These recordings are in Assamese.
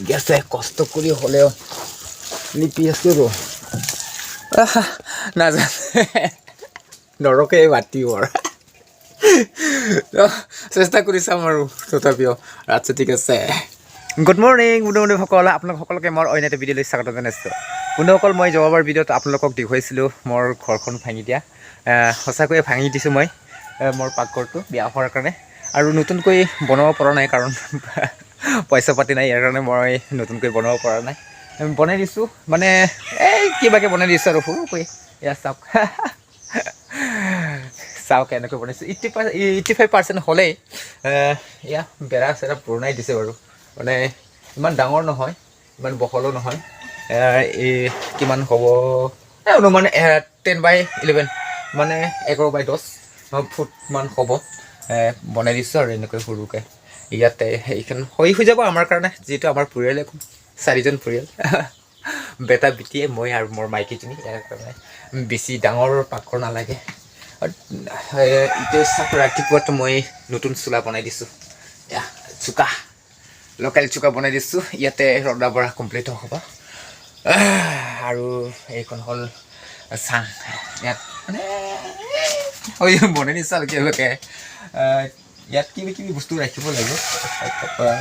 গেছে কষ্ট কৰি হ'লেও লিপি আছো ৰ নাজানে নৰকে মাতিবৰ চেষ্টা কৰি চাম আৰু তথাপিও আচ্ছা ঠিক আছে গুড মৰ্ণিং বন্ধুসকল আপোনালোক সকলোকে মোৰ অন্য এটা ভিডিঅ'লৈ স্বাগত জনাইছোঁ বন্ধুসকল মই যোৱাবাৰ ভিডিঅ'ত আপোনালোকক দেখুৱাইছিলোঁ মোৰ ঘৰখন ভাঙি দিয়া সঁচাকৈয়ে ভাঙি দিছোঁ মই মোৰ পাকঘৰটো বিয়া হোৱাৰ কাৰণে আৰু নতুনকৈ বনাব পৰা নাই কাৰণ পইচা পাতি নাই ইয়াৰ কাৰণে মই নতুনকৈ বনাব পৰা নাই বনাই দিছোঁ মানে এই কিবাকৈ বনাই দিছোঁ আৰু সৰুকৈ এয়া চাওক চাওক এনেকৈ বনাইছোঁ 85% হ'লেই এয়া বেৰা চেৰা পুৰণাই দিছে বাৰু মানে ইমান ডাঙৰ নহয় ইমান বহলো নহয় এই কিমান হ'ব অনুমান 10/11 মানে 11/10 ফুটমান হ'ব বনাই দিছোঁ আৰু এনেকৈ সৰুকৈ ইয়াতে এইখন হৈ যাব আমাৰ কাৰণে যিহেতু আমাৰ পৰিয়ালে 4জন পৰিয়াল বেটা বেটিয়ে মই আৰু মোৰ মাইকীজনী ইয়াৰ কাৰণে বেছি ডাঙৰ পাকঘৰ নালাগে এতিয়া ৰাতিপুৱাতো মই নতুন চোলা বনাই দিছোঁ চোকা লোকেল চোকা বনাই দিছোঁ ইয়াতে ৰন্ধা বঢ়া কমপ্লিট হ'ব আৰু এইখন হ'ল চাং ইয়াত মানে বনাই দিছোঁ আৰু তেওঁলোকে ইয়াত কিবি বস্তু ৰাখিব লাগিব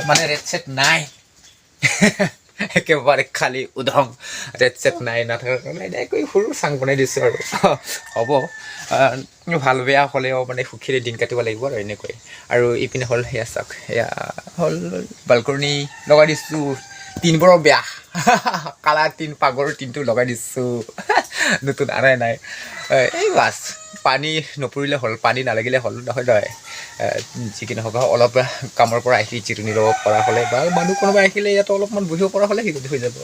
মানে ৰেট চেট নাই একেবাৰে খালী উদং ৰেট চেট নাই নাথাকাৰ কাৰণে এনেকৈ সৰু চাং বনাই দিছোঁ আৰু হ'ব ভাল বেয়া হ'লেও মানে সুখেৰে দিন কাটিব লাগিব আৰু এনেকৈ আৰু ইপিনে হ'ল সেয়া চাওক সেয়া হ'ল বালকনি লগাই দিছোঁ টিনবোৰো বেয়া কালাৰ টিন পাগৰ টিনটো লগাই দিছোঁ নতুন আনাই নাই এই বাছ পানী নপৰিলে হ'ল পানী নালাগিলে হ'ল নহয় যি কি নহওক অলপ কামৰ পৰা আহি জিৰণি ল'ব পৰা হ'লে বা মানুহ কোনোবা আহিলে ইয়াত অলপমান বহিব পৰা হ'লে সেই হৈ যাব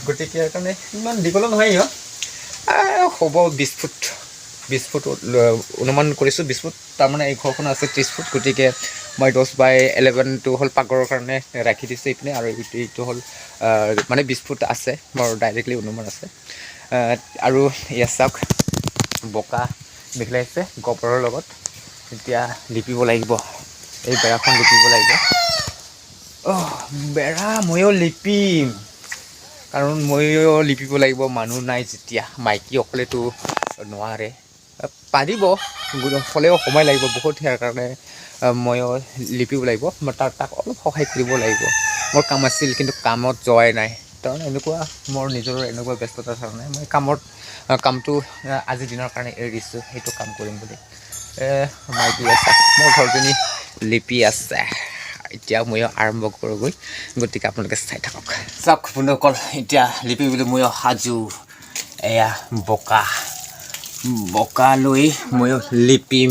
গতিকে ইয়াৰ কাৰণে ইমান দীঘলো নহয় হ'ব 20 ফুট অনুমান কৰিছোঁ 20 ফুট তাৰমানে এই ঘৰখন আছে 30 ফুট গতিকে মই 10/11টো হ'ল পাকঘৰৰ কাৰণে ৰাখি দিছোঁ এইপিনে আৰু এইটো হ'ল মানে 20 ফুট আছে মোৰ ডাইৰেক্টলি অনুমান আছে আৰু ইয়াত চাওক বোকা মিহলাইছে গোবৰৰ লগত এতিয়া লিপিব লাগিব এই বেৰাখন লিপিব লাগিব বেৰা ময়ো লিপিম কাৰণ ময়ো লিপিব লাগিব মানুহ নাই যেতিয়া মাইকী অকলেতো নোৱাৰে পাৰিব হ'লেও সময় লাগিব বহুত ইয়াৰ কাৰণে ময়ো লিপিব লাগিব মই তাক অলপ সহায় কৰিব লাগিব মোৰ কাম আছিল কিন্তু কামত যোৱাই নাই কাৰণ এনেকুৱা মোৰ নিজৰ এনেকুৱা ব্যস্ততাৰ কাৰণে মই কামটো আজিৰ দিনৰ কাৰণে এৰি দিছোঁ সেইটো কাম কৰিম বুলি মাইকী আছে মোৰ ঘৰজনী লিপি আছে এতিয়া ময়ো আৰম্ভ কৰোঁগৈ গতিকে আপোনালোকে চাই থাকক চাওক বন্ধুসকল এতিয়া লিপিবলৈ ময়ো সাজু এয়া বোকা লৈ ময়ো লিপিম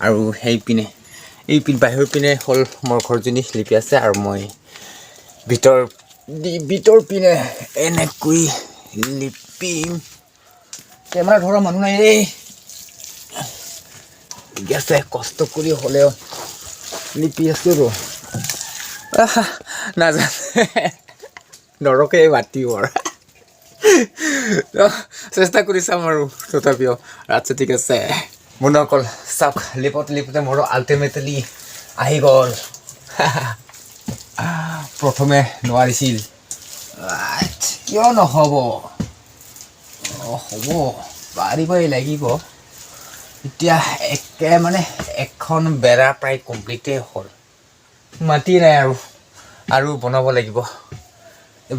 আৰু সেইপিনে বাহিৰৰ পিনে হ'ল মোৰ ঘৰজনী লিপি আছে আৰু মই ভিতৰ পিনে এনেকৈ লিপিম কেমেৰা ধৰা মানুহ নাই এই গেছে কষ্ট কৰি হ'লেও লিপি আছো ৰ নাজানে নৰকে মাতিবৰ চেষ্টা কৰি চাম আৰু তথাপিও আচ্ছা ঠিক আছে বন্ধুসকল চাওক লিপোতে মোৰ আল্টিমেটলি আহি গ'ল প্ৰথমে নোৱাৰিছিল কিয় নহ'ব হ'ব পাৰিবই লাগিব এতিয়া মানে এখন বেৰা প্ৰায় কমপ্লিটেই হ'ল মাটি নাই আৰু বনাব লাগিব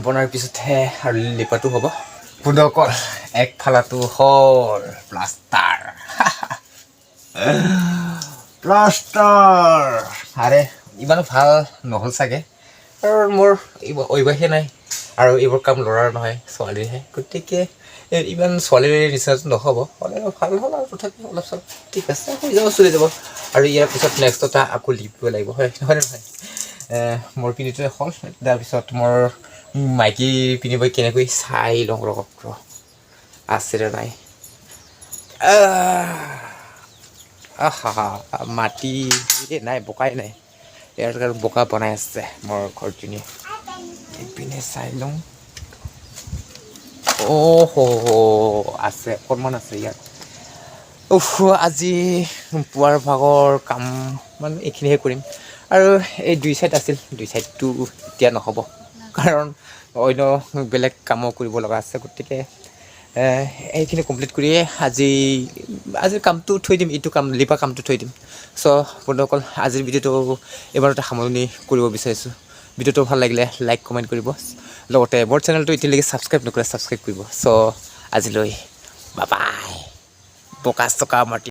বনাৰ পিছতহে আৰু লিপাটো হ'ব বন্ধুসকল একফালাটো হ'ল প্লাষ্টাৰ আৰে ইমানো ভাল নহ'ল চাগে আৰু মোৰ অভ্যাসে নাই আৰু এইবোৰ কাম ল'ৰাৰ নহয় ছোৱালীৰহে গতিকে ইমান ছোৱালীৰ নিচিনাটো নহ'ব হ'লে ভাল হ'ল আৰু তথাপি অলপ চলপ ঠিক আছে হৈ যাব চলি যাব আৰু ইয়াৰ পিছত নেক্সটটা আকৌ লিপিব লাগিব হয় নহয় মোৰ পিনিটোৱে হ'ল তাৰপিছত মোৰ মাইকী পিন্ধিব কেনেকৈ চাই লওঁ ৰ'ব আছেনে নাই মাটি নাই বোকাই নাই ইয়াৰ কাৰণে বোকা বনাই আছে মোৰ ঘৰজনী এইপিনে চাই লওঁ আছে অকণমান আছে ইয়াত আজি পুৱাৰ ভাগৰ কাম মানে এইখিনিহে কৰিম আৰু এই 2 চাইড আছিল 2 চাইডটো এতিয়া নহ'ব কাৰণ অন্য বেলেগ কামো কৰিব লগা আছে গতিকে এইখিনি কমপ্লিট কৰিয়ে আজিৰ কামটো থৈ দিম এইটো কাম লিপা কামটো থৈ দিম চ' বন্ধুসকল আজিৰ ভিডিঅ'টো এইবাৰতে সামৰণি কৰিব বিচাৰিছোঁ ভিডিঅ'টো ভাল লাগিলে লাইক কমেণ্ট কৰিব লগতে মোৰ চেনেলটো এতিয়ালৈকে ছাবস্ক্ৰাইব নকৰে ছাবস্ক্ৰাইব কৰিব চ' আজিলৈ বাই বাই বোকা চকা মাটি